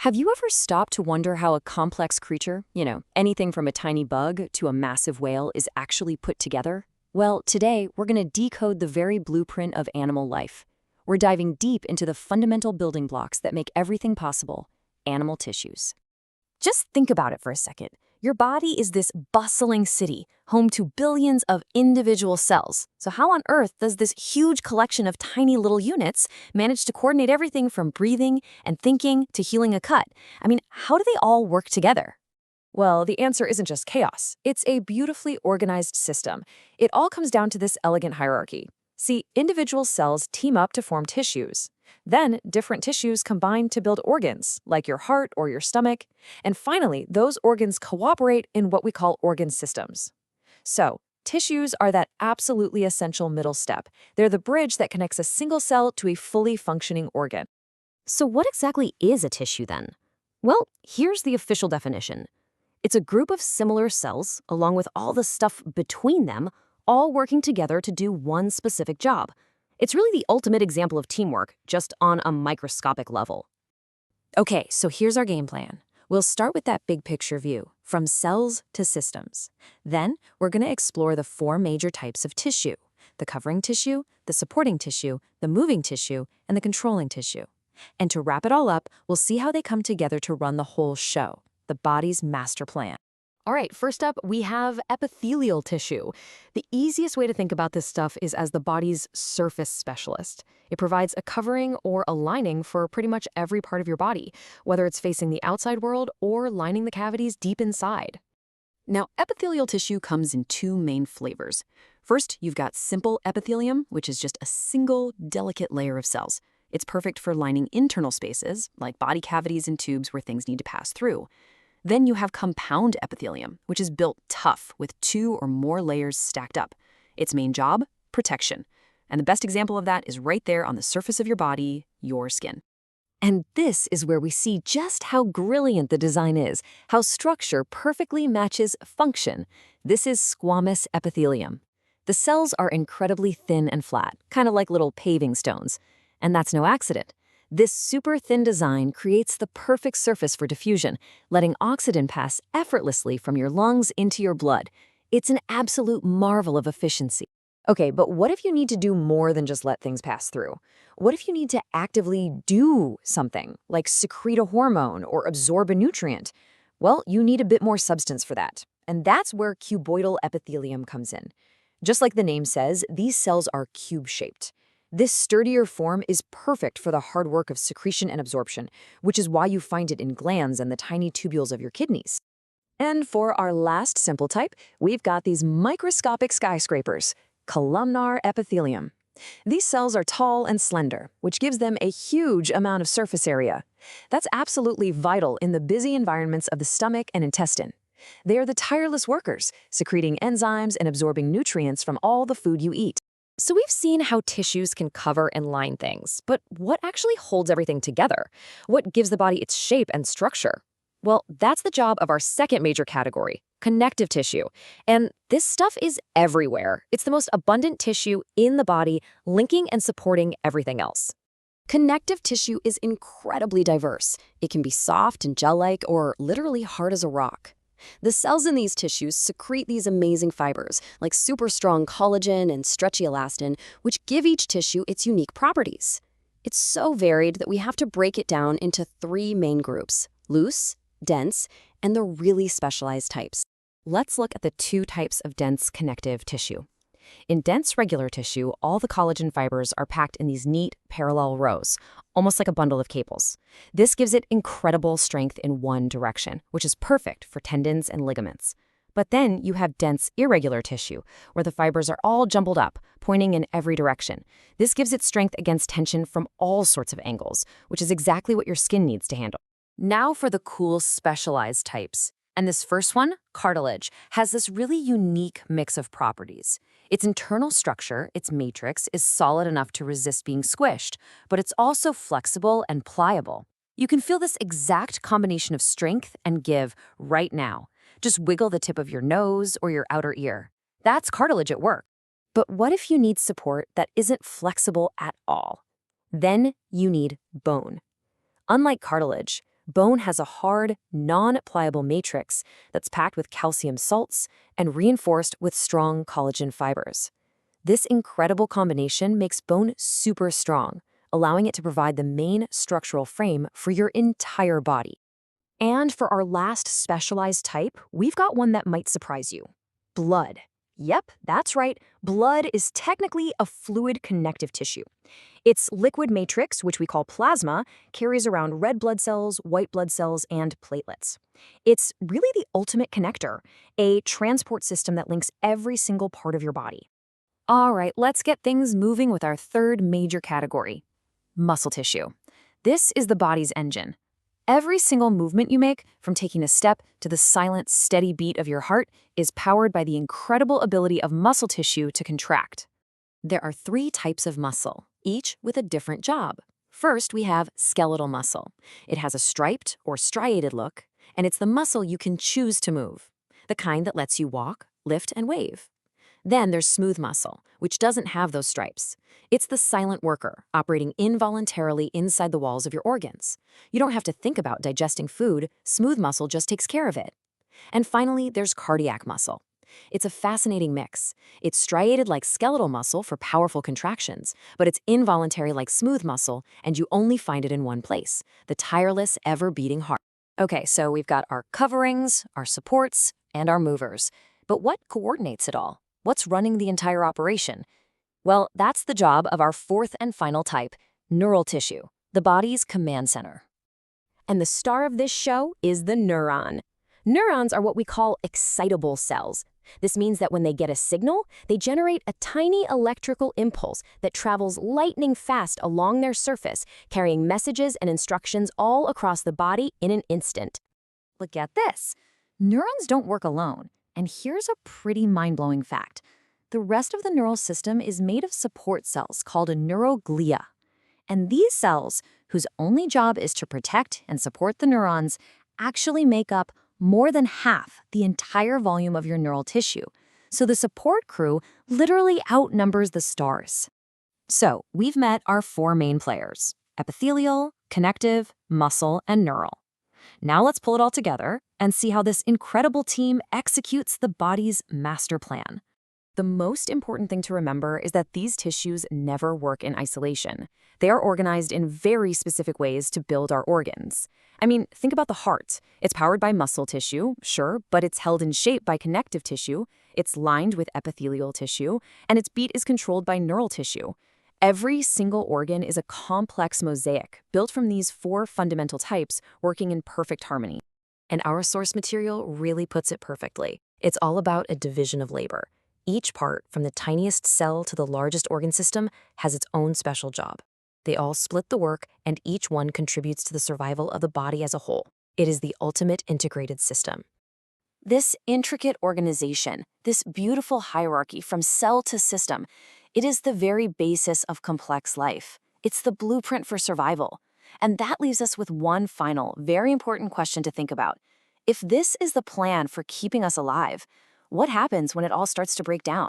Have you ever stopped to wonder how a complex creature, anything from a tiny bug to a massive whale, is actually put together? Well, today we're going to decode the very blueprint of animal life. We're diving deep into the fundamental building blocks that make everything possible: animal tissues. Just think about it for a second. Your body is this bustling city, home to billions of individual cells. So how on earth does this huge collection of tiny little units manage to coordinate everything from breathing and thinking to healing a cut? I mean, how do they all work together? Well, the answer isn't just chaos. It's a beautifully organized system. It all comes down to this elegant hierarchy. See, individual cells team up to form tissues. Then, different tissues combine to build organs, like your heart or your stomach. And finally, those organs cooperate in what we call organ systems. So, tissues are that absolutely essential middle step. They're the bridge that connects a single cell to a fully functioning organ. So what exactly is a tissue then? Well, here's the official definition. It's a group of similar cells, along with all the stuff between them, all working together to do one specific job. It's really the ultimate example of teamwork, just on a microscopic level. Okay, so here's our game plan. We'll start with that big picture view, from cells to systems. Then, we're going to explore the four major types of tissue: the covering tissue, the supporting tissue, the moving tissue, and the controlling tissue. And to wrap it all up, we'll see how they come together to run the whole show, the body's master plan. All right, first up, we have epithelial tissue. The easiest way to think about this stuff is as the body's surface specialist. It provides a covering or a lining for pretty much every part of your body, whether it's facing the outside world or lining the cavities deep inside. Now, epithelial tissue comes in two main flavors. First, you've got simple epithelium, which is just a single, delicate layer of cells. It's perfect for lining internal spaces, like body cavities and tubes where things need to pass through. Then you have compound epithelium, which is built tough with two or more layers stacked up. Its main job? Protection. And the best example of that is right there on the surface of your body, your skin. And this is where we see just how brilliant the design is, how structure perfectly matches function. This is squamous epithelium. The cells are incredibly thin and flat, kind of like little paving stones. And that's no accident. This super thin design creates the perfect surface for diffusion, letting oxygen pass effortlessly from your lungs into your blood. It's an absolute marvel of efficiency. Okay, but what if you need to do more than just let things pass through? What if you need to actively do something, like secrete a hormone or absorb a nutrient? Well, you need a bit more substance for that. And that's where cuboidal epithelium comes in. Just like the name says, these cells are cube-shaped. This sturdier form is perfect for the hard work of secretion and absorption, which is why you find it in glands and the tiny tubules of your kidneys. And for our last simple type, we've got these microscopic skyscrapers, columnar epithelium. These cells are tall and slender, which gives them a huge amount of surface area. That's absolutely vital in the busy environments of the stomach and intestine. They are the tireless workers, secreting enzymes and absorbing nutrients from all the food you eat. So we've seen how tissues can cover and line things, but what actually holds everything together? What gives the body its shape and structure? Well, that's the job of our second major category, connective tissue. And this stuff is everywhere. It's the most abundant tissue in the body, linking and supporting everything else. Connective tissue is incredibly diverse. It can be soft and gel-like or literally hard as a rock. The cells in these tissues secrete these amazing fibers, like super strong collagen and stretchy elastin, which give each tissue its unique properties. It's so varied that we have to break it down into three main groups: loose, dense, and the really specialized types. Let's look at the two types of dense connective tissue. In dense regular tissue, all the collagen fibers are packed in these neat, parallel rows, almost like a bundle of cables. This gives it incredible strength in one direction, which is perfect for tendons and ligaments. But then you have dense irregular tissue, where the fibers are all jumbled up, pointing in every direction. This gives it strength against tension from all sorts of angles, which is exactly what your skin needs to handle. Now for the cool specialized types. And this first one, cartilage, has this really unique mix of properties. Its internal structure, its matrix, is solid enough to resist being squished, but it's also flexible and pliable. You can feel this exact combination of strength and give right now. Just wiggle the tip of your nose or your outer ear. That's cartilage at work. But what if you need support that isn't flexible at all? Then you need bone. Unlike cartilage, Bone has a hard, non-pliable matrix that's packed with calcium salts and reinforced with strong collagen fibers. This incredible combination makes bone super strong, allowing it to provide the main structural frame for your entire body. And for our last specialized type, we've got one that might surprise you. Blood. Yep, that's right. Blood is technically a fluid connective tissue. Its liquid matrix, which we call plasma, carries around red blood cells, white blood cells, and platelets. It's really the ultimate connector, a transport system that links every single part of your body. All right, let's get things moving with our third major category, muscle tissue. This is the body's engine. Every single movement you make, from taking a step to the silent, steady beat of your heart, is powered by the incredible ability of muscle tissue to contract. There are 3 types of muscle, each with a different job. First, we have skeletal muscle. It has a striped or striated look, and it's the muscle you can choose to move, the kind that lets you walk, lift, and wave. Then there's smooth muscle, which doesn't have those stripes. It's the silent worker, operating involuntarily inside the walls of your organs. You don't have to think about digesting food, smooth muscle just takes care of it. And finally, there's cardiac muscle. It's a fascinating mix. It's striated like skeletal muscle for powerful contractions, but it's involuntary like smooth muscle, and you only find it in one place, the tireless, ever-beating heart. Okay, so we've got our coverings, our supports, and our movers. But what coordinates it all? What's running the entire operation? Well, that's the job of our fourth and final type, neural tissue, the body's command center. And the star of this show is the neuron. Neurons are what we call excitable cells. This means that when they get a signal, they generate a tiny electrical impulse that travels lightning fast along their surface, carrying messages and instructions all across the body in an instant. Look at this. Neurons don't work alone. And here's a pretty mind-blowing fact. The rest of the neural system is made of support cells called neuroglia. And these cells, whose only job is to protect and support the neurons, actually make up more than half the entire volume of your neural tissue. So the support crew literally outnumbers the stars. So we've met our 4 main players: epithelial, connective, muscle, and neural. Now let's pull it all together and see how this incredible team executes the body's master plan. The most important thing to remember is that these tissues never work in isolation. They are organized in very specific ways to build our organs. I mean, think about the heart. It's powered by muscle tissue, sure, but it's held in shape by connective tissue, it's lined with epithelial tissue, and its beat is controlled by neural tissue. Every single organ is a complex mosaic built from these 4 fundamental types working in perfect harmony. And our source material really puts it perfectly. It's all about a division of labor. Each part, from the tiniest cell to the largest organ system, has its own special job. They all split the work, and each one contributes to the survival of the body as a whole. It is the ultimate integrated system. This intricate organization, this beautiful hierarchy from cell to system, it is the very basis of complex life. It's the blueprint for survival. And that leaves us with one final, very important question to think about. If this is the plan for keeping us alive, what happens when it all starts to break down?